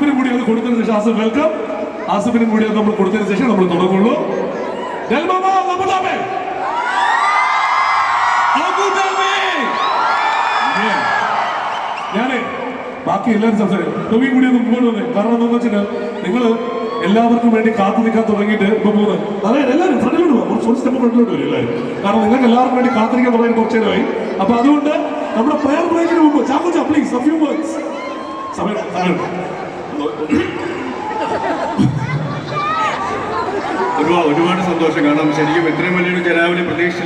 ആസിഫിനും കൂടി അത് കൊടുത്തതിന് ശേഷം ആസിഫ് വെൽക്കം. ആസിഫിനും കൂടി അത് നമ്മൾ കൊടുത്തതിന് ശേഷം നമ്മൾ തുടങ്ങുള്ളൂ. ഞാനേ ബാക്കി എല്ലാവരും സംസാരിക്കും. ടൊവിയും കൂടി ഒന്ന് മുമ്പോട്ട് വന്നേ. കാരണം എന്താണെന്ന് വെച്ചാൽ നിങ്ങൾ എല്ലാവർക്കും വേണ്ടി കാത്തു നിൽക്കാൻ തുടങ്ങിയിട്ട് ഇപ്പൊ പോകുന്നത് അതായത് എല്ലാവരും ഫ്രണ്ടിലോട്ട് പോകും. ഒരു സ്റ്റെപ്പ് ഫ്രണ്ടിലോട്ട് വരും എല്ലാവരും. കാരണം നിങ്ങൾക്ക് എല്ലാവർക്കും വേണ്ടി കാത്തിരിക്കാൻ തുടങ്ങി കുറച്ച് നേരമായി. അപ്പൊ അതുകൊണ്ട് നമ്മുടെ പ്രയർ ബ്രേക്കിന് മുമ്പ് ചാക്കോച്ച പ്ലീസ് a few words. ഒരുപാട് സന്തോഷം. കാരണം ശരിക്കും ഇത്രയും വലിയൊരു ജനാവലി പ്രതീക്ഷ